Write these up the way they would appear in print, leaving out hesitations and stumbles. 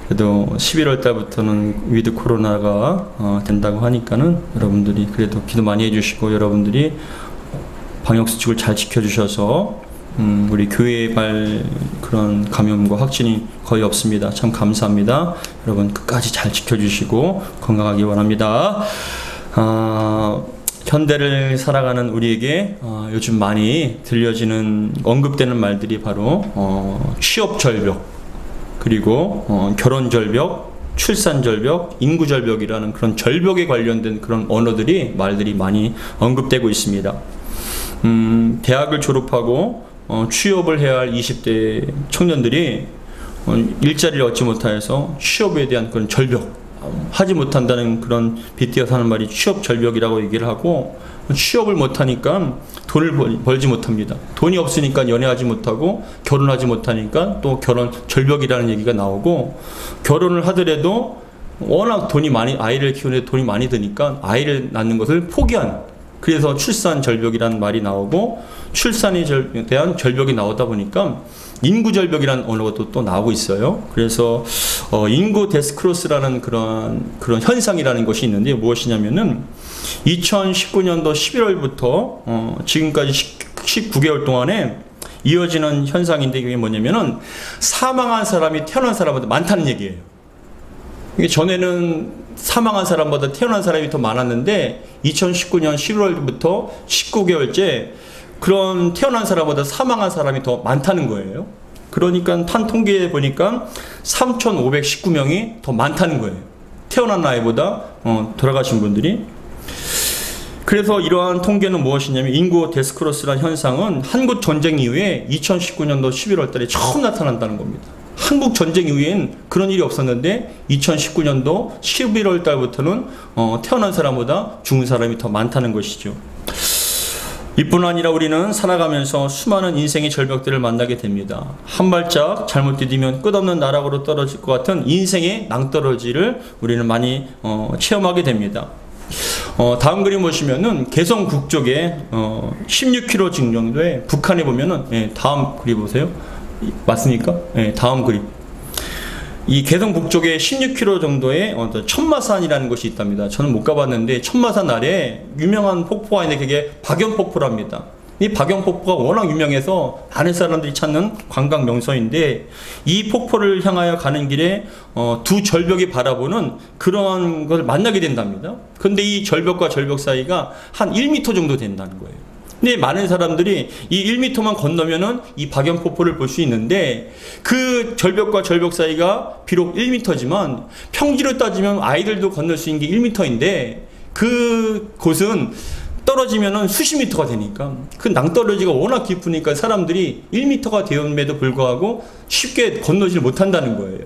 그래도 11월 달부터는 위드 코로나가 된다고 하니까는 여러분들이 그래도 기도 많이 해주시고 여러분들이 방역수칙을 잘 지켜주셔서 우리 교회의 그런 감염과 확진이 거의 없습니다. 참 감사합니다. 여러분 끝까지 잘 지켜주시고 건강하기 원합니다. 현대를 살아가는 우리에게 요즘 많이 들려지는 언급되는 말들이 바로 취업 절벽, 그리고 결혼 절벽, 출산 절벽, 인구 절벽이라는 그런 절벽에 관련된 그런 말들이 많이 언급되고 있습니다. 대학을 졸업하고 취업을 해야 할 20대 청년들이 일자리를 얻지 못하여서 취업에 대한 그런 절벽, 하지 못한다는 그런 빗대어서 하는 말이 취업 절벽이라고 얘기를 하고, 취업을 못하니까 돈을 벌지 못합니다. 돈이 없으니까 연애하지 못하고 결혼하지 못하니까 또 결혼 절벽이라는 얘기가 나오고, 결혼을 하더라도 워낙 아이를 키우는데 돈이 많이 드니까 아이를 낳는 것을 포기한, 그래서 출산 절벽이라는 말이 나오고, 출산에 대한 절벽이 나오다 보니까 인구 절벽이라는 언어가 또 나오고 있어요. 그래서 인구 데스크로스라는 그런 현상이라는 것이 있는데, 무엇이냐면은 2019년도 11월부터 지금까지 19개월 동안에 이어지는 현상인데, 이게 뭐냐면은 사망한 사람이 태어난 사람보다 많다는 얘기예요. 이게 전에는 사망한 사람보다 태어난 사람이 더 많았는데 2019년 11월부터 19개월째 그런 태어난 사람보다 사망한 사람이 더 많다는 거예요. 그러니까 판 통계에 보니까 3,519명이 더 많다는 거예요. 태어난 나이보다 돌아가신 분들이. 그래서 이러한 통계는 무엇이냐면, 인구 데스크로스라는 현상은 한국 전쟁 이후에 2019년도 11월 달에 처음 나타난다는 겁니다. 한국 전쟁 이후엔 그런 일이 없었는데 2019년도 11월 달부터는 태어난 사람보다 죽은 사람이 더 많다는 것이죠. 이뿐 아니라 우리는 살아가면서 수많은 인생의 절벽들을 만나게 됩니다. 한 발짝 잘못 디디면 끝없는 나락으로 떨어질 것 같은 인생의 낭떠러지를 우리는 많이 체험하게 됩니다. 다음 그림 보시면은 개성 북쪽에 16km 정도에 북한에 보면은, 다음 그림 보세요. 맞습니까? 다음 그림. 이 개성 북쪽에 16km 정도의 천마산이라는 곳이 있답니다. 저는 못 가봤는데 천마산 아래 유명한 폭포가 있는데 그게 박연폭포랍니다. 이 박연폭포가 워낙 유명해서 많은 사람들이 찾는 관광 명소인데, 이 폭포를 향하여 가는 길에 두 절벽이 바라보는 그런 걸 만나게 된답니다. 근데 이 절벽과 절벽 사이가 한 1m 정도 된다는 거예요. 근데 많은 사람들이 이 1m만 건너면은 이 박연폭포를 볼 수 있는데, 그 절벽과 절벽 사이가 비록 1m지만 평지로 따지면 아이들도 건널 수 있는 게 1m인데, 그 곳은 떨어지면은 수십 미터가 되니까, 그 낭떠러지가 워낙 깊으니까 사람들이 1m가 되었음에도 불구하고 쉽게 건너지 못한다는 거예요.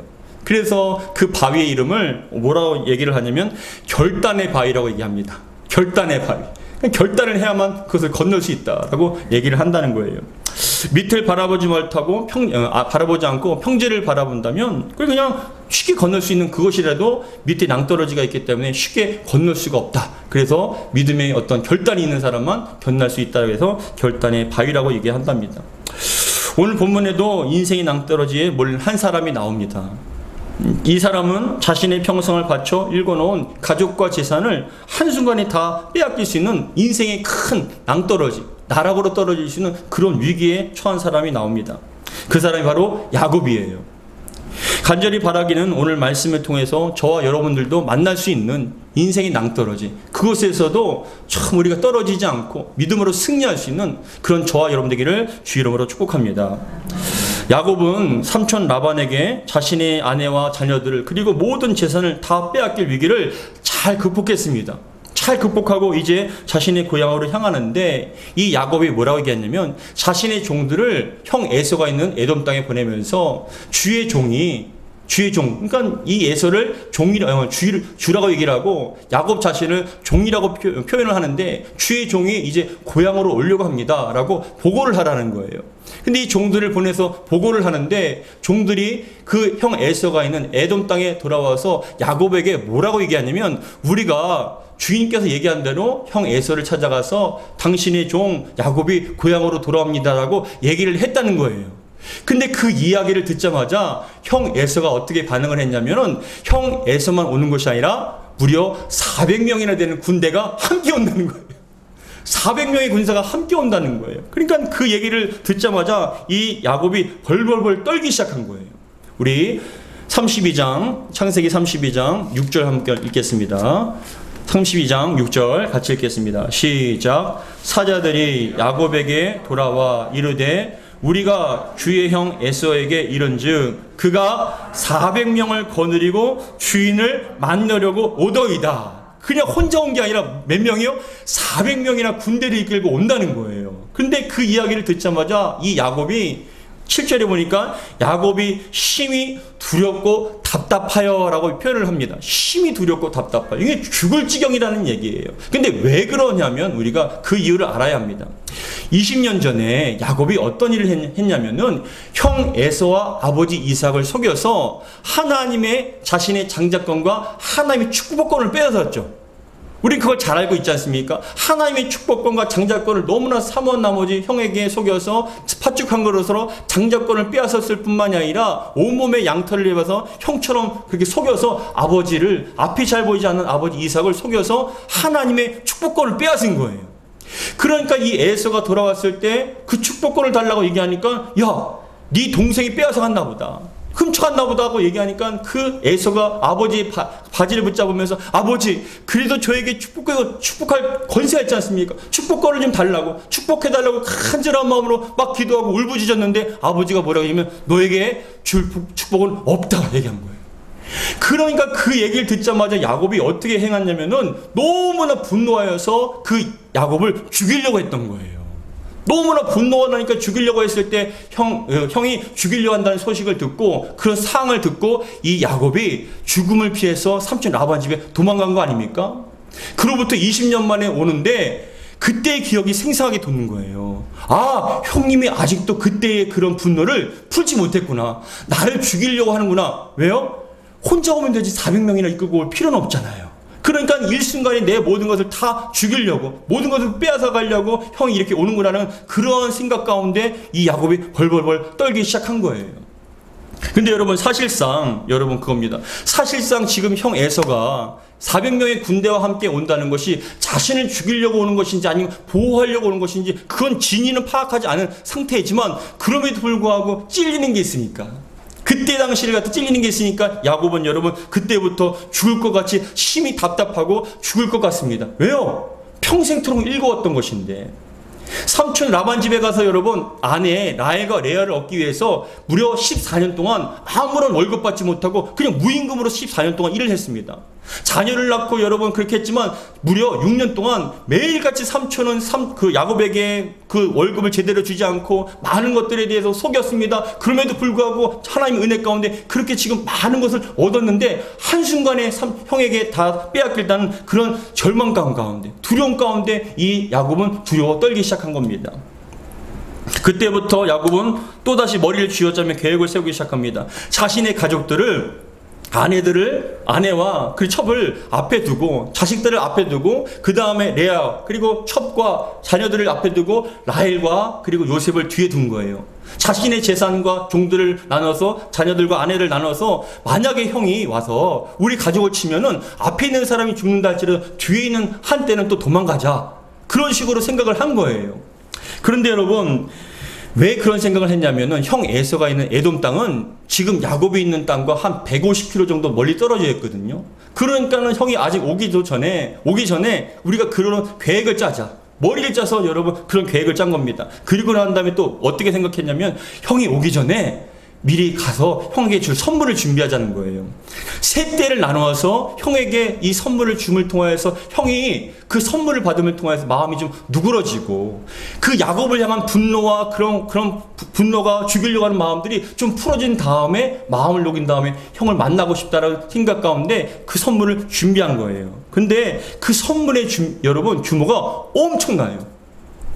그래서 그 바위의 이름을 뭐라고 얘기를 하냐면 결단의 바위라고 얘기합니다. 결단의 바위. 결단을 해야만 그것을 건널 수 있다라고 얘기를 한다는 거예요. 밑을 바라보지 못하고 바라보지 않고 평지를 바라본다면 그냥 쉽게 건널 수 있는 그것이라도 밑에 낭떠러지가 있기 때문에 쉽게 건널 수가 없다. 그래서 믿음의 어떤 결단이 있는 사람만 건널 수 있다고 해서 결단의 바위라고 얘기한답니다. 오늘 본문에도 인생의 낭떠러지에 몰린 한 사람이 나옵니다. 이 사람은 자신의 평생을 바쳐 일궈놓은 가족과 재산을 한순간에 다 빼앗길 수 있는 인생의 큰 낭떠러지, 나락으로 떨어질 수 있는 그런 위기에 처한 사람이 나옵니다. 그 사람이 바로 야곱이에요. 간절히 바라기는 오늘 말씀을 통해서 저와 여러분들도 만날 수 있는 인생의 낭떠러지, 그곳에서도 참 우리가 떨어지지 않고 믿음으로 승리할 수 있는 그런 저와 여러분 되기를 주 이름으로 축복합니다. 야곱은 삼촌 라반에게 자신의 아내와 자녀들을 그리고 모든 재산을 다 빼앗길 위기를 잘 극복했습니다. 잘 극복하고 이제 자신의 고향으로 향하는데, 이 야곱이 뭐라고 얘기했냐면 자신의 종들을 형 에서가 있는 에돔 땅에 보내면서 주의 종, 그러니까 이 에서를 주라고 얘기를 하고 야곱 자신을 종이라고 표현을 하는데, 주의 종이 이제 고향으로 오려고 합니다 라고 보고를 하라는 거예요. 근데 이 종들을 보내서 보고를 하는데, 종들이 그 형 에서가 있는 에돔 땅에 돌아와서 야곱에게 뭐라고 얘기하냐면, 우리가 주인께서 얘기한 대로 형 에서를 찾아가서 당신의 종 야곱이 고향으로 돌아옵니다 라고 얘기를 했다는 거예요. 근데 그 이야기를 듣자마자 형 에서가 어떻게 반응을 했냐면은 형 에서만 오는 것이 아니라 무려 400명이나 되는 군대가 함께 온다는 거예요. 400명의 군사가 함께 온다는 거예요. 그러니까 그 얘기를 듣자마자 이 야곱이 벌벌벌 떨기 시작한 거예요. 우리 32장, 창세기 32장 6절 함께 읽겠습니다. 32장 6절 같이 읽겠습니다. 시작. 사자들이 야곱에게 돌아와 이르되 우리가 주의 형 에서에게 이른즉 그가 400명을 거느리고 주인을 만나려고 오더이다. 그냥 혼자 온 게 아니라 몇 명이요? 400명이나 군대를 이끌고 온다는 거예요. 근데 그 이야기를 듣자마자 이 야곱이 7절에 보니까 야곱이 심히 두렵고 답답하여 라고 표현을 합니다. 심히 두렵고 답답하여. 이게 죽을 지경이라는 얘기예요. 근데 왜 그러냐면 우리가 그 이유를 알아야 합니다. 20년 전에 야곱이 어떤 일을 했냐면은 형 에서와 아버지 이삭을 속여서 하나님의 자신의 장자권과 하나님의 축복권을 빼앗았죠. 우리 그걸 잘 알고 있지 않습니까? 하나님의 축복권과 장자권을 너무나 사모한 나머지 형에게 속여서 팥죽한 그릇으로 장자권을 빼앗았을 뿐만이 아니라 온몸에 양털을 입어서 형처럼 그렇게 속여서 아버지를, 앞이 잘 보이지 않는 아버지 이삭을 속여서 하나님의 축복권을 빼앗은 거예요. 그러니까 이 에서가 돌아왔을 때 그 축복권을 달라고 얘기하니까 야, 네 동생이 빼앗아 갔나 보다. 훔쳐갔나 보다 하고 얘기하니까 그 에서가 아버지 바지를 붙잡으면서 아버지 그래도 저에게 축복할 권세가 있지 않습니까? 축복권을 좀 달라고 축복해달라고 간절한 마음으로 막 기도하고 울부짖었는데 아버지가 뭐라고 하냐면 너에게 줄 축복은 없다고 얘기한 거예요. 그러니까 그 얘기를 듣자마자 야곱이 어떻게 행했냐면은 너무나 분노하여서 그 야곱을 죽이려고 했던 거예요. 너무나 분노가 나니까 죽이려고 했을 때 형이 죽이려고 한다는 소식을 듣고 그런 상황을 듣고 이 야곱이 죽음을 피해서 삼촌 라반 집에 도망간 거 아닙니까? 그로부터 20년 만에 오는데 그때의 기억이 생생하게 돋는 거예요. 아, 형님이 아직도 그때의 그런 분노를 풀지 못했구나. 나를 죽이려고 하는구나. 왜요? 혼자 오면 되지 400명이나 이끌고 올 필요는 없잖아요. 그러니까 일순간에 내 모든 것을 다 죽이려고 모든 것을 빼앗아 가려고 형이 이렇게 오는구나는 그런 생각 가운데 이 야곱이 벌벌벌 떨기 시작한 거예요. 근데 여러분 사실상 여러분 그겁니다. 사실상 지금 형 에서가 400명의 군대와 함께 온다는 것이 자신을 죽이려고 오는 것인지 아니면 보호하려고 오는 것인지 그건 진위는 파악하지 않은 상태이지만 그럼에도 불구하고 찔리는 게 있으니까 그때 당시를 갖다 찔리는 게 있으니까 야곱은 여러분 그때부터 죽을 것 같이 심히 답답하고 죽을 것 같습니다. 왜요? 평생토록 읽어왔던 것인데 삼촌 라반 집에 가서 여러분 아내 라헬과 레아를 얻기 위해서 무려 14년 동안 아무런 월급 받지 못하고 그냥 무임금으로 14년 동안 일을 했습니다. 자녀를 낳고 여러분 그렇게 했지만 무려 6년 동안 매일같이 삼촌은 그 야곱에게 그 월급을 제대로 주지 않고 많은 것들에 대해서 속였습니다. 그럼에도 불구하고 하나님의 은혜 가운데 그렇게 지금 많은 것을 얻었는데 한순간에 형에게 다 빼앗겼다는 그런 절망감 가운데 두려움 가운데 이 야곱은 두려워 떨기 시작한 겁니다. 그때부터 야곱은 또다시 머리를 쥐어짜며 계획을 세우기 시작합니다. 자신의 가족들을 아내와 그 첩을 앞에 두고 자식들을 앞에 두고 그 다음에 레아 그리고 첩과 자녀들을 앞에 두고 라헬과 그리고 요셉을 뒤에 둔 거예요. 자신의 재산과 종들을 나눠서 자녀들과 아내를 나눠서 만약에 형이 와서 우리 가족을 치면은 앞에 있는 사람이 죽는다 할지라도 뒤에 있는 한때는 또 도망가자 그런 식으로 생각을 한 거예요. 그런데 여러분 왜 그런 생각을 했냐면은 형 에서가 있는 에돔 땅은 지금 야곱이 있는 땅과 한 150km 정도 멀리 떨어져 있거든요. 그러니까는 형이 아직 오기 전에 우리가 그런 계획을 짜자. 머리를 짜서 여러분 그런 계획을 짠 겁니다. 그리고 난 다음에 또 어떻게 생각했냐면 형이 오기 전에 미리 가서 형에게 줄 선물을 준비하자는 거예요. 세 떼를 나누어서 형에게 이 선물을 줌을 통하여서 형이 그 선물을 받음을 통해서 마음이 좀 누그러지고 그 야곱을 향한 분노와 그런 분노가 죽이려고 하는 마음들이 좀 풀어진 다음에 마음을 녹인 다음에 형을 만나고 싶다라는 생각 가운데 그 선물을 준비한 거예요. 근데 그 선물의 여러분 규모가 엄청나요.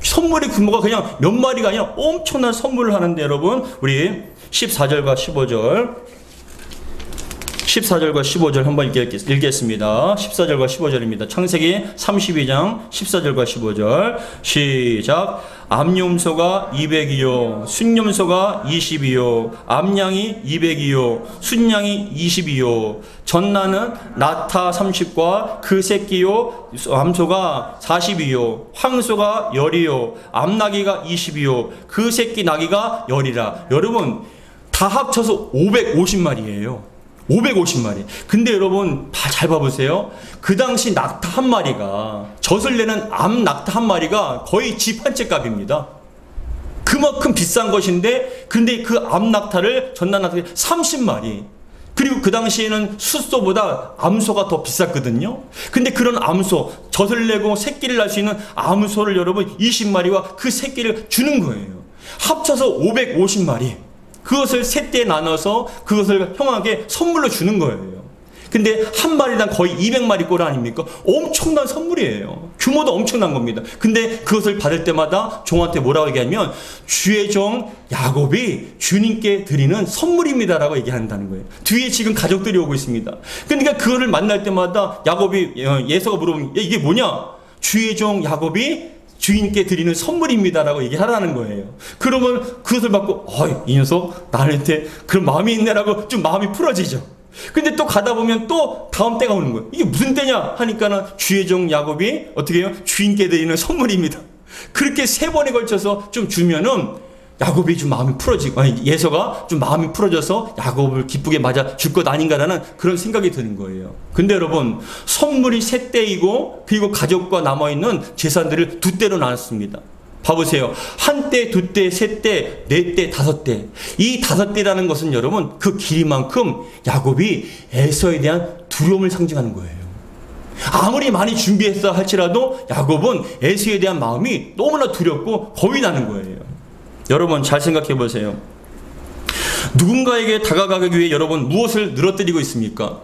선물의 규모가 그냥 몇 마리가 아니라 엄청난 선물을 하는데 여러분 우리 14절과 15절 14절과 15절 한번 읽겠습니다. 14절과 15절입니다. 창세기 32장 14절과 15절 시작. 암염소가 200이요 순염소가 20이요 암양이 200이요 순양이 20이요 전나는 나타 30과 그 새끼요 암소가 40이요 황소가 10이요 암나귀가 20이요 그 새끼 나귀가 10이라. 여러분 다 합쳐서 550마리예요. 550마리. 근데 여러분 잘 봐보세요. 그 당시 낙타 한 마리가, 젖을 내는 암 낙타 한 마리가 거의 집 한 채 값입니다. 그만큼 비싼 것인데, 근데 그 암 낙타를, 전남 낙타를 30마리. 그리고 그 당시에는 숫소보다 암소가 더 비쌌거든요. 근데 그런 암소, 젖을 내고 새끼를 낳을 수 있는 암소를 여러분 20마리와 그 새끼를 주는 거예요. 합쳐서 550마리. 그것을 세 때 나눠서 그것을 형에게 선물로 주는 거예요. 근데 한 마리당 거의 200마리 꼴 아닙니까? 엄청난 선물이에요. 규모도 엄청난 겁니다. 근데 그것을 받을 때마다 종한테 뭐라고 얘기하면 주의 종 야곱이 주님께 드리는 선물입니다라고 얘기한다는 거예요. 뒤에 지금 가족들이 오고 있습니다. 그러니까 그거를 만날 때마다 야곱이, 예서가 물어보면 이게 뭐냐? 주의 종 야곱이 주인께 드리는 선물입니다라고 얘기하라는 거예요. 그러면 그것을 받고 이 녀석 나한테 그런 마음이 있네라고 좀 마음이 풀어지죠. 근데 또 가다 보면 또 다음 때가 오는 거예요. 이게 무슨 때냐 하니까는 주의 종 야곱이 어떻게 해요? 주인께 드리는 선물입니다. 그렇게 3번에 걸쳐서 좀 주면은 야곱이 좀 마음이 풀어지고, 예서가 좀 마음이 풀어져서 야곱을 기쁘게 맞아 줄 것 아닌가라는 그런 생각이 드는 거예요. 근데 여러분, 선물이 3대이고, 그리고 가족과 남아있는 재산들을 2대로 나눴습니다. 봐보세요. 1대, 2대, 3대, 4대, 5대. 이 5대라는 것은 여러분, 그 길이만큼 야곱이 에서에 대한 두려움을 상징하는 거예요. 아무리 많이 준비했어 할지라도 야곱은 에서에 대한 마음이 너무나 두렵고 겁이 나는 거예요. 여러분 잘 생각해 보세요. 누군가에게 다가가기 위해 여러분 무엇을 늘어뜨리고 있습니까?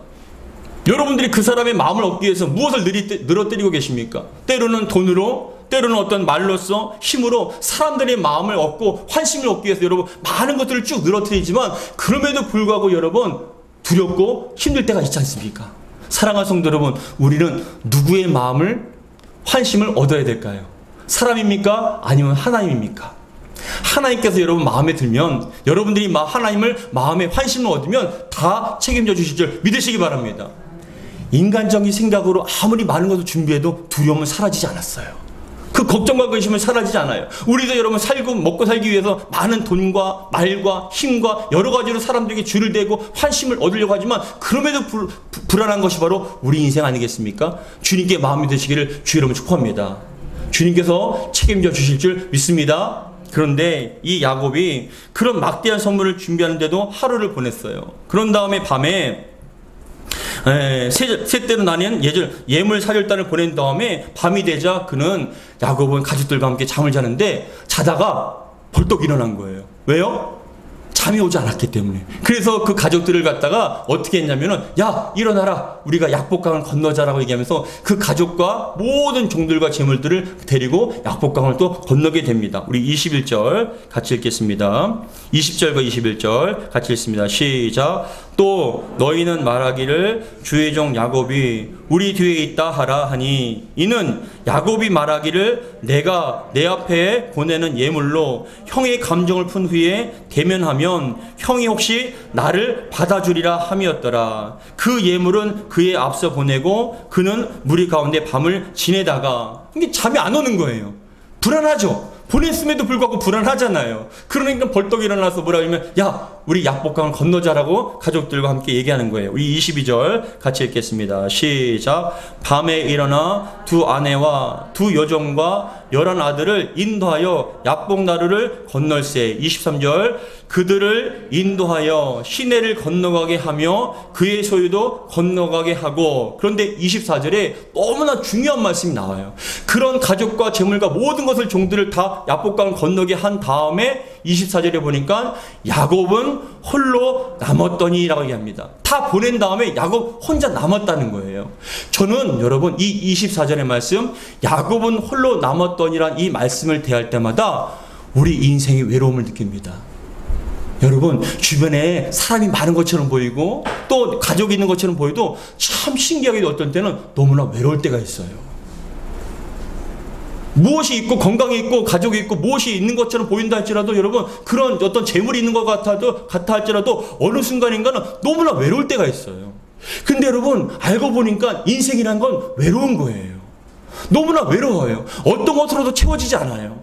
여러분들이 그 사람의 마음을 얻기 위해서 무엇을 늘어뜨리고 계십니까? 때로는 돈으로, 때로는 어떤 말로써, 힘으로 사람들의 마음을 얻고 환심을 얻기 위해서 여러분 많은 것들을 쭉 늘어뜨리지만 그럼에도 불구하고 여러분 두렵고 힘들 때가 있지 않습니까? 사랑하는 성도 여러분, 우리는 누구의 마음을, 환심을 얻어야 될까요? 사람입니까? 아니면 하나님입니까? 하나님께서 여러분 마음에 들면, 여러분들이 하나님을 마음에 환심을 얻으면 다 책임져 주실 줄 믿으시기 바랍니다. 인간적인 생각으로 아무리 많은 것을 준비해도 두려움은 사라지지 않았어요. 그 걱정과 근심은 사라지지 않아요. 우리도 여러분 먹고 살기 위해서 많은 돈과 말과 힘과 여러 가지로 사람들에게 줄을 대고 환심을 얻으려고 하지만 그럼에도 불안한 것이 바로 우리 인생 아니겠습니까? 주님께 마음이 되시기를 주 여러분 축복합니다. 주님께서 책임져 주실 줄 믿습니다. 그런데 이 야곱이 그런 막대한 선물을 준비하는데도 하루를 보냈어요. 그런 다음에 밤에 세 때로 나뉜 예물 사절단을 보낸 다음에 밤이 되자 그는 야곱은 가족들과 함께 잠을 자는데 자다가 벌떡 일어난 거예요. 왜요? 잠이 오지 않았기 때문에. 그래서 그 가족들을 갖다가 어떻게 했냐면은 야 일어나라 우리가 약복강을 건너자라고 얘기하면서 그 가족과 모든 종들과 재물들을 데리고 약복강을 또 건너게 됩니다. 우리 21절 같이 읽겠습니다. 20절과 21절 같이 읽습니다. 시작. 또 너희는 말하기를 주의 종 야곱이 우리 뒤에 있다 하라 하니 이는 야곱이 말하기를 내가 내 앞에 보내는 예물로 형의 감정을 푼 후에 대면하면 형이 혹시 나를 받아주리라 함이었더라. 그 예물은 그의 앞서 보내고 그는 무리 가운데 밤을 지내다가 이게 잠이 안 오는 거예요. 불안하죠. 보냈음에도 불구하고 불안하잖아요. 그러니까 벌떡 일어나서 뭐라 하면 야 우리 약복강을 건너자라고 가족들과 함께 얘기하는 거예요. 우리 22절 같이 읽겠습니다. 시작. 밤에 일어나 두 아내와 두 여종과 11 아들을 인도하여 약복나루를 건널세. 23절 그들을 인도하여 시내를 건너가게 하며 그의 소유도 건너가게 하고. 그런데 24절에 너무나 중요한 말씀이 나와요. 그런 가족과 재물과 모든 것을 종들을 다 약복강을 건너게 한 다음에 24절에 보니까 야곱은 홀로 남았더니 라고 얘기합니다. 다 보낸 다음에 야곱 혼자 남았다는 거예요. 저는 여러분 이 24절의 말씀 야곱은 홀로 남았더니란 이 말씀을 대할 때마다 우리 인생의 외로움을 느낍니다. 여러분, 주변에 사람이 많은 것처럼 보이고 또 가족이 있는 것처럼 보여도 참 신기하게도 어떤 때는 너무나 외로울 때가 있어요. 무엇이 있고 건강이 있고 가족이 있고 무엇이 있는 것처럼 보인다 할지라도 여러분, 그런 어떤 재물이 있는 것 같아 할지라도 어느 순간인가는 너무나 외로울 때가 있어요. 근데 여러분, 알고 보니까 인생이란 건 외로운 거예요. 너무나 외로워요. 어떤 것으로도 채워지지 않아요.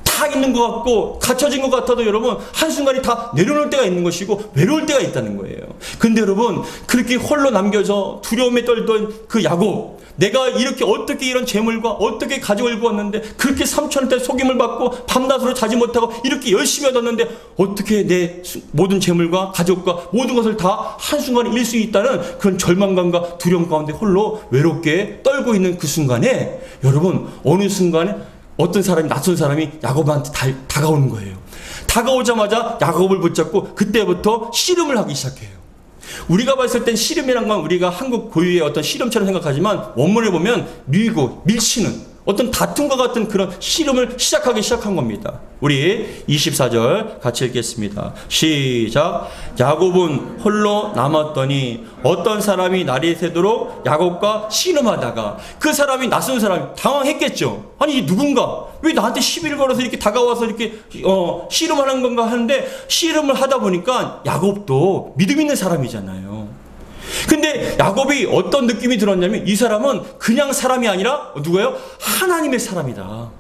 다 있는 것 같고 갖춰진 것 같아도 여러분, 한순간에 다 내려놓을 때가 있는 것이고 외로울 때가 있다는 거예요. 근데 여러분, 그렇게 홀로 남겨져 두려움에 떨던 그 야곱, 내가 이렇게 어떻게 이런 재물과 어떻게 가족을 구웠는데, 그렇게 삼천원대 속임을 받고 밤낮으로 자지 못하고 이렇게 열심히 얻었는데 어떻게 내 모든 재물과 가족과 모든 것을 다 한순간에 잃을 수 있다는 그런 절망감과 두려움 가운데 홀로 외롭게 떨고 있는 그 순간에 여러분, 어느 순간에 어떤 사람이, 낯선 사람이 야곱한테 다가오는 거예요. 다가오자마자 야곱을 붙잡고 그때부터 씨름을 하기 시작해요. 우리가 봤을 땐 씨름이란 건 우리가 한국 고유의 어떤 씨름처럼 생각하지만 원문을 보면 밀고 밀치는 어떤 다툼과 같은 그런 씨름을 시작한 겁니다. 우리 24절 같이 읽겠습니다. 시작. 야곱은 홀로 남았더니 어떤 사람이 날이 새도록 야곱과 씨름하다가, 그 사람이 낯선 사람이 당황했겠죠. 아니, 누군가 왜 나한테 시비를 걸어서 이렇게 다가와서 이렇게 씨름하는 건가 하는데, 씨름을 하다 보니까 야곱도 믿음 있는 사람이잖아요. 근데 야곱이 어떤 느낌이 들었냐면, 이 사람은 그냥 사람이 아니라 누구예요? 하나님의 사람이다.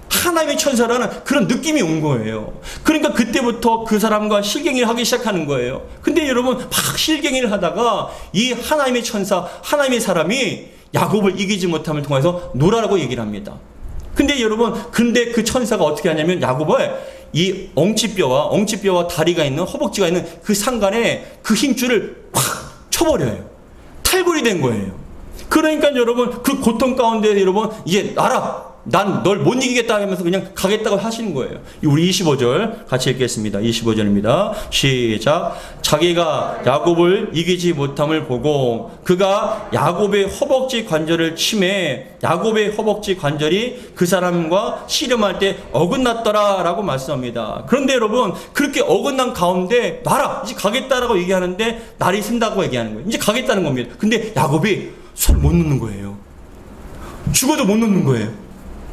하나님의 천사라는 그런 느낌이 온 거예요. 그러니까 그때부터 그 사람과 실갱이를 하기 시작하는 거예요. 근데 여러분, 막 실갱이를 하다가 이 하나님의 천사, 하나님의 사람이 야곱을 이기지 못함을 통해서 노라라고 얘기를 합니다. 근데 여러분, 근데 그 천사가 어떻게 하냐면 야곱을 이 엉치뼈와 다리가 있는, 허벅지가 있는 그 상간에 그 힘줄을 팍 쳐버려요. 탈골이 된 거예요. 그러니까 여러분, 그 고통 가운데 여러분, 이제 나라, 난 널 못 이기겠다 하면서 그냥 가겠다고 하시는 거예요. 우리 25절 같이 읽겠습니다. 25절입니다. 시작. 자기가 야곱을 이기지 못함을 보고 그가 야곱의 허벅지 관절을 치매 야곱의 허벅지 관절이 그 사람과 씨름할 때 어긋났더라 라고 말씀합니다. 그런데 여러분, 그렇게 어긋난 가운데 나라, 이제 가겠다라고 얘기하는데 날이 쓴다고 얘기하는 거예요. 이제 가겠다는 겁니다. 근데 야곱이 손을 못 놓는 거예요. 죽어도 못 놓는 거예요.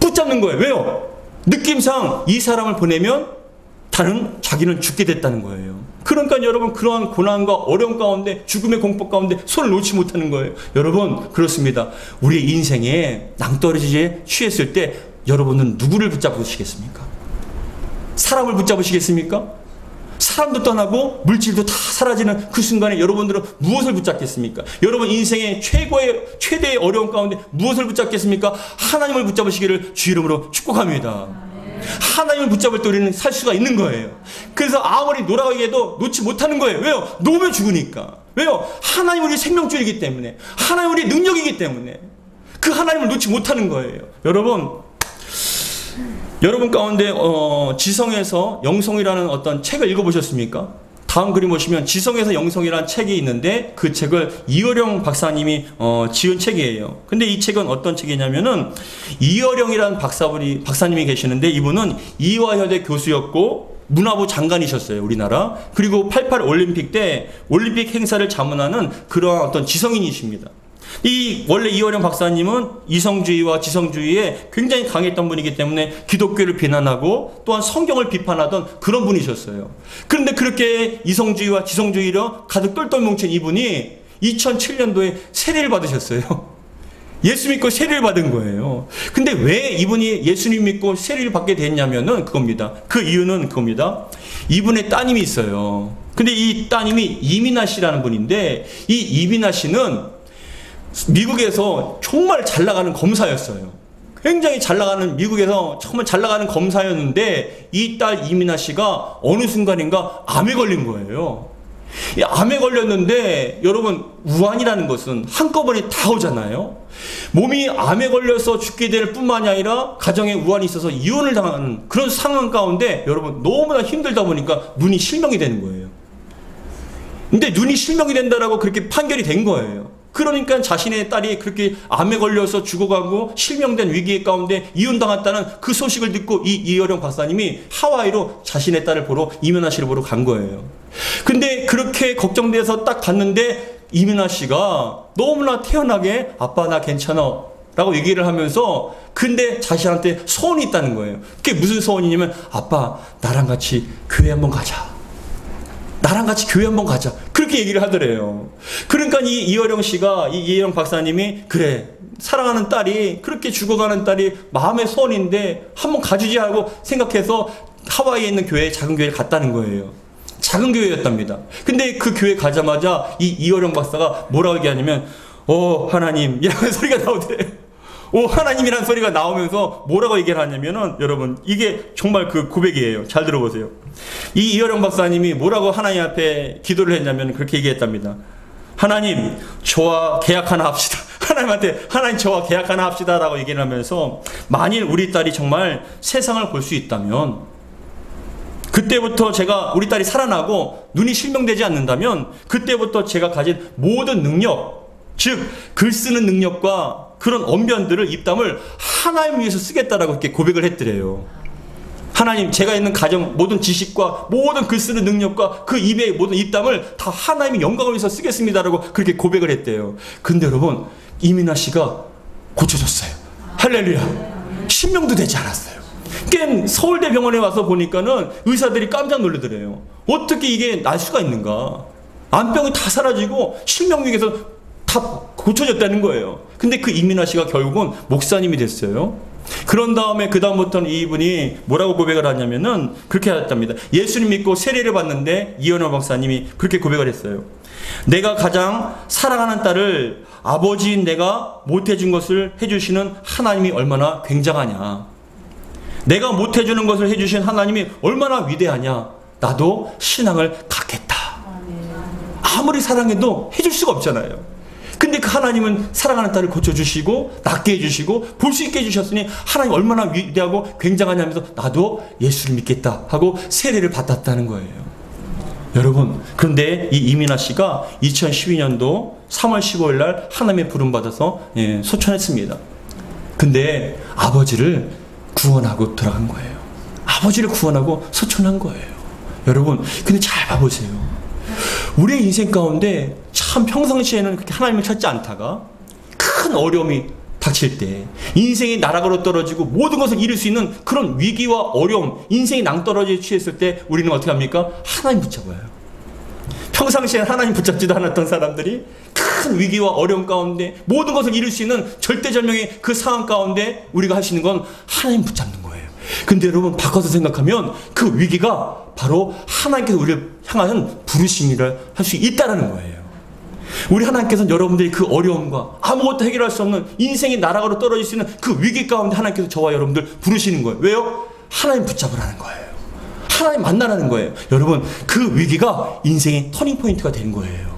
붙잡는 거예요. 왜요? 느낌상 이 사람을 보내면 자기는 죽게 됐다는 거예요. 그러니까 여러분, 그러한 고난과 어려움 가운데, 죽음의 공포 가운데 손을 놓지 못하는 거예요. 여러분, 그렇습니다. 우리의 인생에 낭떠러지에 취했을 때 여러분은 누구를 붙잡으시겠습니까? 사람을 붙잡으시겠습니까? 사람도 떠나고 물질도 다 사라지는 그 순간에 여러분들은 무엇을 붙잡겠습니까? 여러분 인생의 최대의 어려움 가운데 무엇을 붙잡겠습니까? 하나님을 붙잡으시기를 주 이름으로 축복합니다. 하나님을 붙잡을 때 우리는 살 수가 있는 거예요. 그래서 아무리 놓으라고 해도 놓지 못하는 거예요. 왜요? 놓으면 죽으니까. 왜요? 하나님 우리 생명줄이기 때문에, 하나님 우리 능력이기 때문에 그 하나님을 놓지 못하는 거예요. 여러분 가운데 지성에서 영성이라는 어떤 책을 읽어보셨습니까? 다음 그림 보시면 지성에서 영성이라는 책이 있는데, 그 책을 이어령 박사님이 지은 책이에요. 근데 이 책은 어떤 책이냐면은, 이어령이라는 박사님이 계시는데, 이분은 이화여대 교수였고 문화부 장관이셨어요, 우리나라. 그리고 88 올림픽 때 올림픽 행사를 자문하는 그러한 어떤 지성인이십니다. 원래 이어령 박사님은 이성주의와 지성주의에 굉장히 강했던 분이기 때문에 기독교를 비난하고 또한 성경을 비판하던 그런 분이셨어요. 그런데 그렇게 이성주의와 지성주의로 가득 똘똘 뭉친 이분이 2007년도에 세례를 받으셨어요. 예수 믿고 세례를 받은 거예요. 근데 왜 이분이 예수님 믿고 세례를 받게 됐냐면은 그겁니다. 그 이유는 그겁니다. 이분의 따님이 있어요. 근데 이 따님이 이민아 씨라는 분인데, 이 이민아 씨는 미국에서 정말 잘 나가는 검사였어요. 굉장히 잘 나가는, 미국에서 정말 잘 나가는 검사였는데, 이 딸 이민아 씨가 어느 순간인가 암에 걸린 거예요. 이 암에 걸렸는데 여러분, 우환이라는 것은 한꺼번에 다 오잖아요. 몸이 암에 걸려서 죽게 될 뿐만이 아니라 가정에 우환이 있어서 이혼을 당하는 그런 상황 가운데 여러분, 너무나 힘들다 보니까 눈이 실명이 되는 거예요. 근데 눈이 실명이 된다라고 그렇게 판결이 된 거예요. 그러니까 자신의 딸이 그렇게 암에 걸려서 죽어가고 실명된 위기 가운데 이혼당했다는 그 소식을 듣고 이 이어령 박사님이 하와이로 자신의 딸을 보러 이민아 씨를 보러 간 거예요. 근데 그렇게 걱정돼서 딱 갔는데 이민아 씨가 너무나 태연하게 아빠 나 괜찮아 라고 얘기를 하면서 근데 자신한테 소원이 있다는 거예요. 그게 무슨 소원이냐면 아빠 나랑 같이 교회 한번 가자. 나랑 같이 교회 한번 가자. 그렇게 얘기를 하더래요. 그러니까 이 이어령 씨가 이 이어령 박사님이 그래 사랑하는 딸이 그렇게 죽어가는 딸이 마음의 소원인데 한번 가주지 하고 생각해서 하와이에 있는 교회 작은 교회를 갔다는 거예요. 작은 교회였답니다. 근데 그 교회 가자마자 이 이어령 박사가 뭐라고 얘기하냐면 하나님 이라는 소리가 나오더래요. 하나님이라는 소리가 나오면서 뭐라고 얘기를 하냐면은 여러분 이게 정말 그 고백이에요. 잘 들어보세요. 이 이어령 박사님이 뭐라고 하나님 앞에 기도를 했냐면 그렇게 얘기했답니다. 하나님 저와 계약 하나 합시다. 하나님한테 하나님 저와 계약 하나 합시다 라고 얘기를 하면서 만일 우리 딸이 정말 세상을 볼 수 있다면 그때부터 제가 우리 딸이 살아나고 눈이 실명되지 않는다면 그때부터 제가 가진 모든 능력 즉 글 쓰는 능력과 그런 언변들을 입담을 하나님 위해서 쓰겠다라고 이렇게 고백을 했더래요. 하나님 제가 있는 가정 모든 지식과 모든 글 쓰는 능력과 그 입의 모든 입담을 다 하나님의 영광을 위해서 쓰겠습니다라고 그렇게 고백을 했대요. 근데 여러분 이민아 씨가 고쳐졌어요. 할렐루야. 신명도 되지 않았어요. 그러니까 서울대병원에 와서 보니까는 의사들이 깜짝 놀라더래요. 어떻게 이게 날 수가 있는가. 암병이 다 사라지고 실명력에서 다 고쳐졌다는 거예요. 근데 그 이민아 씨가 결국은 목사님이 됐어요. 그런 다음에 그 다음부터는 이분이 뭐라고 고백을 하냐면은 그렇게 했답니다. 예수님 믿고 세례를 받는데 이현호 박사님이 그렇게 고백을 했어요. 내가 가장 사랑하는 딸을 아버지인 내가 못해준 것을 해주시는 하나님이 얼마나 굉장하냐. 내가 못해주는 것을 해주신 하나님이 얼마나 위대하냐. 나도 신앙을 갖겠다. 아무리 사랑해도 해줄 수가 없잖아요. 근데 그 하나님은 사랑하는 딸을 고쳐주시고 낫게 해주시고 볼 수 있게 해주셨으니 하나님 얼마나 위대하고 굉장하냐면서 나도 예수를 믿겠다 하고 세례를 받았다는 거예요. 여러분 그런데 이 이민아 씨가 2012년도 3월 15일 날 하나님의 부름 받아서 소천했습니다. 근데 아버지를 구원하고 들어간 거예요. 아버지를 구원하고 소천한 거예요. 여러분 근데 잘 봐보세요. 우리의 인생 가운데 참 평상시에는 그렇게 하나님을 찾지 않다가 큰 어려움이 닥칠 때 인생이 나락으로 떨어지고 모든 것을 잃을 수 있는 그런 위기와 어려움 인생이 낭떠러지에 취했을 때 우리는 어떻게 합니까? 하나님 붙잡아요. 평상시에 하나님 붙잡지도 않았던 사람들이 큰 위기와 어려움 가운데 모든 것을 잃을 수 있는 절대절명의 그 상황 가운데 우리가 할 수 있는 건 하나님 붙잡는 거예요. 근데 여러분 바꿔서 생각하면 그 위기가 바로 하나님께서 우리를 향하는 부르심이라 할 수 있다는 거예요. 우리 하나님께서는 여러분들이 그 어려움과 아무것도 해결할 수 없는 인생이 나락으로 떨어질 수 있는 그 위기 가운데 하나님께서 저와 여러분들 부르시는 거예요. 왜요? 하나님 붙잡으라는 거예요. 하나님 만나라는 거예요. 여러분 그 위기가 인생의 터닝포인트가 되는 거예요.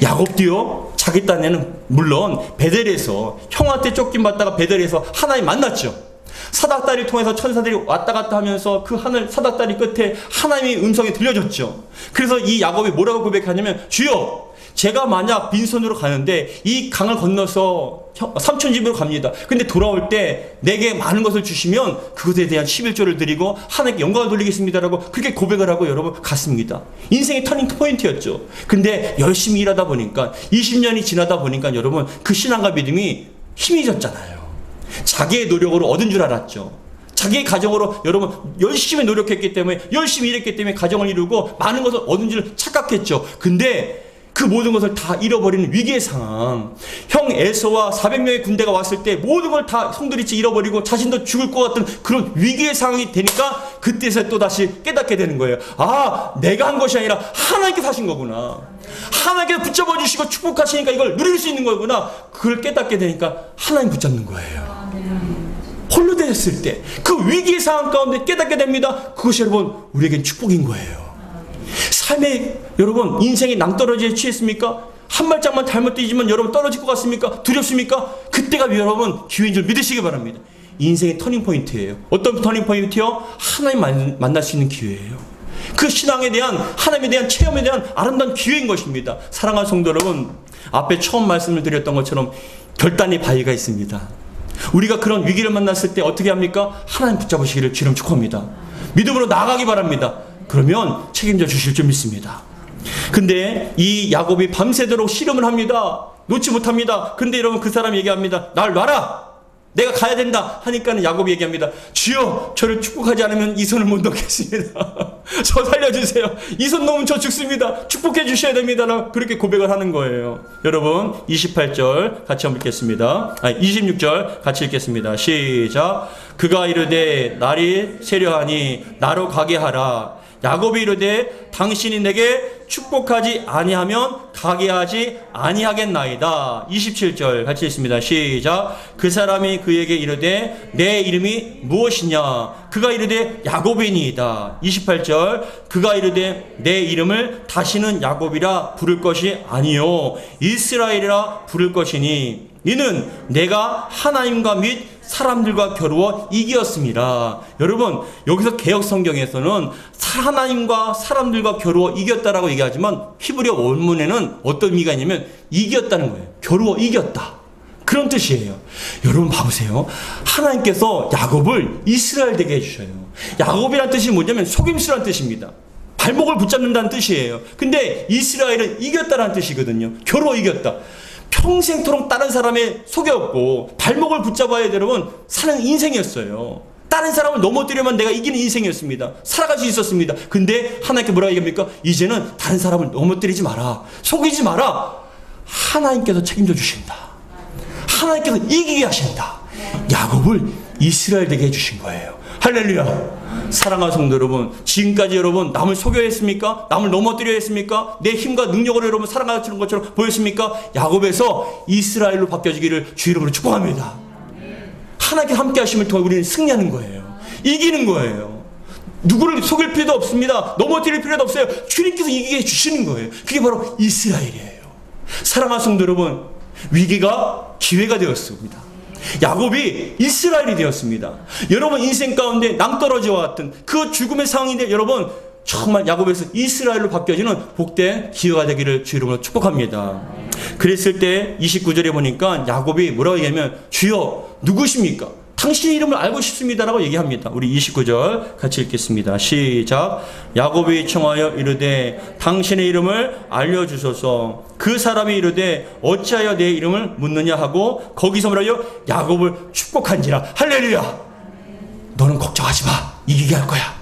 야곱도요 자기 딴에는 물론 베델에서 형한테 쫓김받다가 베델에서 하나님 만났죠. 사닥다리를 통해서 천사들이 왔다 갔다 하면서 그 하늘 사닥다리 끝에 하나님의 음성이 들려줬죠. 그래서 이 야곱이 뭐라고 고백하냐면 주여 제가 만약 빈손으로 가는데 이 강을 건너서 삼촌 집으로 갑니다. 근데 돌아올 때 내게 많은 것을 주시면 그것에 대한 11조를 드리고 하나님께 영광을 돌리겠습니다라고 그렇게 고백을 하고 여러분 갔습니다. 인생의 터닝 포인트였죠. 근데 열심히 일하다 보니까 20년이 지나다 보니까 여러분 그 신앙과 믿음이 희미해졌잖아요. 자기의 노력으로 얻은 줄 알았죠. 자기의 가정으로 여러분 열심히 노력했기 때문에 열심히 일했기 때문에 가정을 이루고 많은 것을 얻은 줄 착각했죠. 근데 그 모든 것을 다 잃어버리는 위기의 상황. 형 에서와 400명의 군대가 왔을 때 모든 걸 다 송두리째 잃어버리고 자신도 죽을 것 같은 그런 위기의 상황이 되니까 그때서 또다시 깨닫게 되는 거예요. 아 내가 한 것이 아니라 하나님께서 하신 거구나. 하나님께서 붙잡아 주시고 축복하시니까 이걸 누릴 수 있는 거구나. 그걸 깨닫게 되니까 하나님 붙잡는 거예요. 홀로 되었을 때 그 위기의 상황 가운데 깨닫게 됩니다. 그것이 여러분 우리에겐 축복인 거예요. 삶의 여러분 인생이 낭떠러지에 취했습니까? 한 발짝만 잘못 뛰지만 여러분 떨어질 것 같습니까? 두렵습니까? 그때가 여러분 기회인 줄 믿으시기 바랍니다. 인생의 터닝포인트예요. 어떤 터닝포인트요? 하나님 만날 수 있는 기회예요. 그 신앙에 대한, 하나님에 대한 체험에 대한 아름다운 기회인 것입니다. 사랑하는 성도 여러분, 앞에 처음 말씀을 드렸던 것처럼 결단의 바위가 있습니다. 우리가 그런 위기를 만났을 때 어떻게 합니까? 하나님 붙잡으시기를 주님 축원합니다. 믿음으로 나아가기 바랍니다. 그러면 책임져 주실 줄 믿습니다. 근데 이 야곱이 밤새도록 씨름을 합니다. 놓지 못합니다. 근데 여러분, 그 사람이 얘기합니다. 날 놔라! 내가 가야 된다 하니까는 야곱이 얘기합니다. 주여, 저를 축복하지 않으면 이 손을 못 놓겠습니다. 저 살려주세요. 이 손 놓으면 저 죽습니다. 축복해 주셔야 됩니다. 그렇게 고백을 하는 거예요. 여러분, 28절 같이 한번 읽겠습니다. 26절 같이 읽겠습니다. 시작. 그가 이르되 날이 세려하니 나로 가게 하라. 야곱이 이르되 당신이 내게 축복하지 아니하면 가게 하지 아니하겠나이다. 27절 같이 읽습니다. 시작. 그 사람이 그에게 이르되 내 이름이 무엇이냐? 그가 이르되 야곱이니이다. 28절. 그가 이르되 내 이름을 다시는 야곱이라 부를 것이 아니요 이스라엘이라 부를 것이니 이는 내가 하나님과 및 사람들과 겨루어 이겼습니다. 여러분, 여기서 개역 성경에서는 하나님과 사람들과 겨루어 이겼다라고 얘기하지만 히브리어 원문에는 어떤 의미가 있냐면 이겼다는 거예요. 겨루어 이겼다. 그런 뜻이에요. 여러분 봐보세요. 하나님께서 야곱을 이스라엘 되게 해주셔요. 야곱이란 뜻이 뭐냐면 속임수란 뜻입니다. 발목을 붙잡는다는 뜻이에요. 근데 이스라엘은 이겼다라는 뜻이거든요. 겨루어 이겼다. 평생토록 다른 사람의 속였고 발목을 붙잡아야 여러분 사는 인생이었어요. 다른 사람을 넘어뜨려만 내가 이기는 인생이었습니다. 살아갈 수 있었습니다. 근데 하나님께 뭐라고 얘기합니까? 이제는 다른 사람을 넘어뜨리지 마라. 속이지 마라. 하나님께서 책임져 주신다. 하나님께서 이기게 하신다. 야곱을 이스라엘 되게 해주신 거예요. 할렐루야. 사랑하는 성도 여러분, 지금까지 여러분 남을 속여야 했습니까? 남을 넘어뜨려야 했습니까? 내 힘과 능력으로 여러분 살아가는 것처럼 보였습니까? 야곱에서 이스라엘로 바뀌어지기를 주 이름으로 축복합니다. 하나님께 함께 하심을 통해 우리는 승리하는 거예요. 이기는 거예요. 누구를 속일 필요도 없습니다. 넘어뜨릴 필요도 없어요. 주님께서 이기게 해주시는 거예요. 그게 바로 이스라엘이에요. 사랑하는 성도 여러분, 위기가 기회가 되었습니다. 야곱이 이스라엘이 되었습니다. 여러분 인생 가운데 낭떠러지와 같은 그 죽음의 상황인데 여러분 정말 야곱에서 이스라엘로 바뀌어지는 복된 기회가 되기를 주 이름으로 축복합니다. 그랬을 때 29절에 보니까 야곱이 뭐라고 얘기하면 주여 누구십니까? 당신의 이름을 알고 싶습니다라고 얘기합니다. 우리 29절 같이 읽겠습니다. 시작. 야곱이 청하여 이르되 당신의 이름을 알려주소서. 그 사람이 이르되 어찌하여 내 이름을 묻느냐 하고 거기서 뭐라요? 야곱을 축복한지라. 할렐루야. 너는 걱정하지 마. 이기게 할 거야.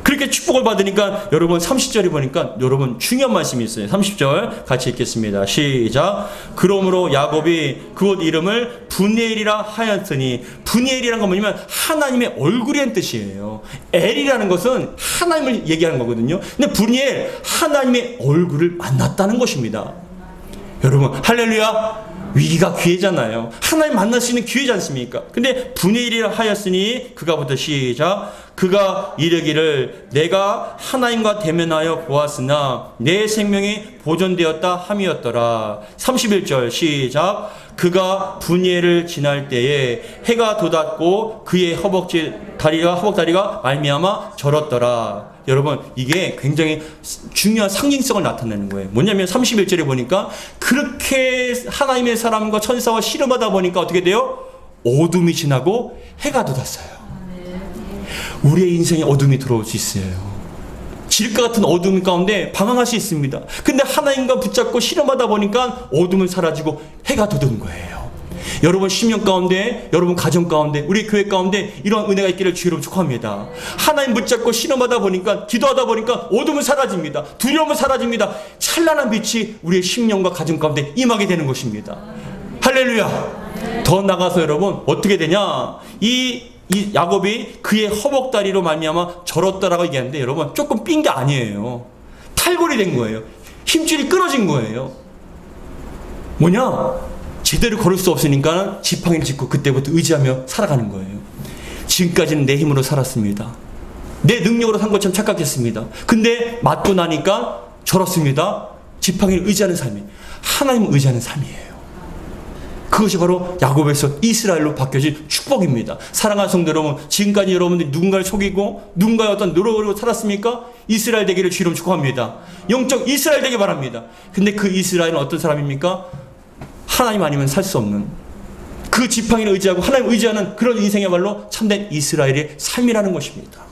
그렇게 축복을 받으니까 여러분 30절에 보니까 여러분 중요한 말씀이 있어요. 30절 같이 읽겠습니다. 시작. 그러므로 야곱이 그곳 이름을 브니엘이라 하였으니 브니엘이라는 건 뭐냐면 하나님의 얼굴이라는 뜻이에요. 엘이라는 것은 하나님을 얘기하는 거거든요. 근데 브니엘 하나님의 얼굴을 만났다는 것입니다. 여러분 할렐루야. 위기가 기회잖아요. 하나님 만날 수 있는 기회지 않습니까? 근데 브니엘이라 하였으니 그가부터 시작. 그가 이르기를 내가 하나님과 대면하여 보았으나 내 생명이 보존되었다 함이었더라. 31절 시작. 그가 브니엘을 지날 때에 해가 돋았고 그의 허벅다리가 말미암아 절었더라. 여러분 이게 굉장히 중요한 상징성을 나타내는 거예요. 뭐냐면 31절에 보니까 그렇게 하나님의 사람과 천사와 씨름하다 보니까 어떻게 돼요? 어둠이 지나고 해가 돋았어요. 우리의 인생에 어둠이 들어올 수 있어요. 질과 같은 어둠 가운데 방황할 수 있습니다. 근데 하나님과 붙잡고 씨름하다 보니까 어둠은 사라지고 해가 돋은 거예요. 여러분 심령 가운데, 여러분 가정 가운데, 우리 교회 가운데 이런 은혜가 있기를 주로 축복합니다. 하나님 붙잡고 씨름하다 보니까, 기도하다 보니까 어둠은 사라집니다. 두려움은 사라집니다. 찬란한 빛이 우리의 심령과 가정 가운데 임하게 되는 것입니다. 할렐루야. 더 나가서 여러분 어떻게 되냐? 이 야곱이 그의 허벅다리로 말미암아 절었다라고 얘기하는데 여러분 조금 삔 게 아니에요. 탈골이 된 거예요. 힘줄이 끊어진 거예요. 뭐냐? 제대로 걸을 수 없으니까 지팡이를 짚고 그때부터 의지하며 살아가는 거예요. 지금까지는 내 힘으로 살았습니다. 내 능력으로 산 것처럼 착각했습니다. 근데 맞고 나니까 절었습니다. 지팡이를 의지하는 삶이 하나님을 의지하는 삶이에요. 그것이 바로 야곱에서 이스라엘로 바뀌어진 축복입니다. 사랑하는 성도 여러분, 지금까지 여러분들이 누군가를 속이고 누군가의 어떤 노력으로 살았습니까? 이스라엘 되기를 주의 이름으로 축복합니다. 영적 이스라엘 되기 바랍니다. 근데 그 이스라엘은 어떤 사람입니까? 하나님 아니면 살 수 없는, 그 지팡이를 의지하고 하나님 의지하는 그런 인생이야말로 참된 이스라엘의 삶이라는 것입니다.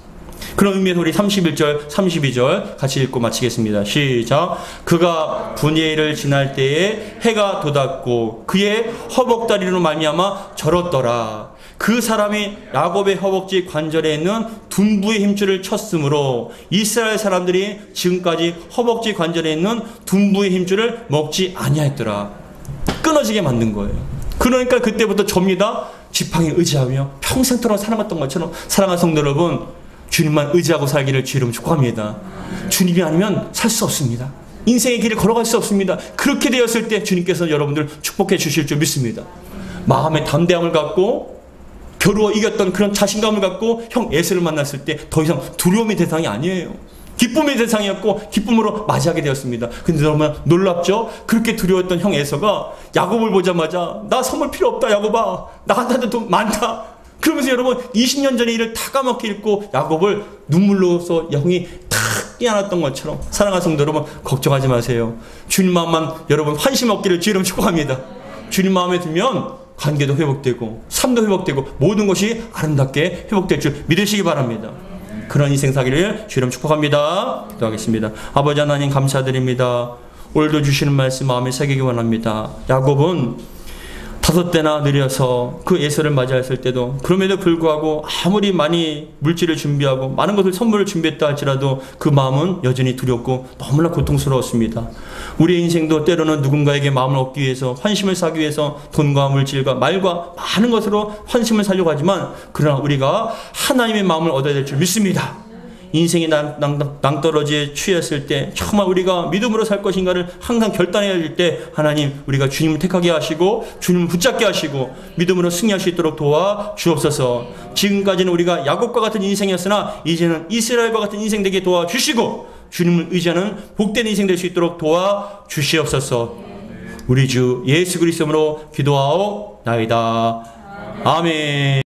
그런 의미에서 우리 31절, 32절 같이 읽고 마치겠습니다. 시작. 그가 분예를 지날 때에 해가 돋았고 그의 허벅다리로 말미암아 절었더라. 그 사람이 야곱의 허벅지 관절에 있는 둔부의 힘줄을 쳤으므로 이스라엘 사람들이 지금까지 허벅지 관절에 있는 둔부의 힘줄을 먹지 아니하였더라. 끊어지게 만든 거예요. 그러니까 그때부터 접니다. 지팡이 의지하며 평생토록 살아갔던 것처럼, 사랑하는 성도 여러분, 주님만 의지하고 살기를 주의 이름으로 축복합니다. 주님이 아니면 살 수 없습니다. 인생의 길을 걸어갈 수 없습니다. 그렇게 되었을 때 주님께서 여러분들 축복해 주실 줄 믿습니다. 마음의 담대함을 갖고 겨루어 이겼던 그런 자신감을 갖고 형 에서를 만났을 때 더 이상 두려움의 대상이 아니에요. 기쁨의 대상이었고 기쁨으로 맞이하게 되었습니다. 근데 정말 놀랍죠? 그렇게 두려웠던 형 에서가 야곱을 보자마자 나 선물 필요 없다 야곱아, 나한테도 돈 많다. 그러면서 여러분 20년 전의 일을 다 까먹게 읽고 야곱을 눈물로서 형이 탁 깨어났던 것처럼, 사랑하는 성도 여러분, 걱정하지 마세요. 주님 마음만 여러분 환심 얻기를 주의 이름으로 축복합니다. 주님 마음에 들면 관계도 회복되고 삶도 회복되고 모든 것이 아름답게 회복될 줄 믿으시기 바랍니다. 그런 인생 사기를 주의 이름으로 축복합니다. 기도하겠습니다. 아버지 하나님 감사드립니다. 오늘도 주시는 말씀 마음에 새기기 원합니다. 야곱은 5대나 느려서 그 에서를 맞이했을 때도 그럼에도 불구하고 아무리 많이 물질을 준비하고 많은 것을 선물을 준비했다 할지라도 그 마음은 여전히 두렵고 너무나 고통스러웠습니다. 우리의 인생도 때로는 누군가에게 마음을 얻기 위해서, 환심을 사기 위해서 돈과 물질과 말과 많은 것으로 환심을 사려고 하지만, 그러나 우리가 하나님의 마음을 얻어야 될 줄 믿습니다. 인생이 낭떠러지에 취했을 때 정말 우리가 믿음으로 살 것인가를 항상 결단해야 될 때 하나님, 우리가 주님을 택하게 하시고 주님을 붙잡게 하시고 믿음으로 승리할 수 있도록 도와 주옵소서. 지금까지는 우리가 야곱과 같은 인생이었으나 이제는 이스라엘과 같은 인생 되게 도와 주시고 주님을 의지하는 복된 인생 될 수 있도록 도와 주시옵소서. 우리 주 예수 그리스도로 기도하옵나이다. 아멘.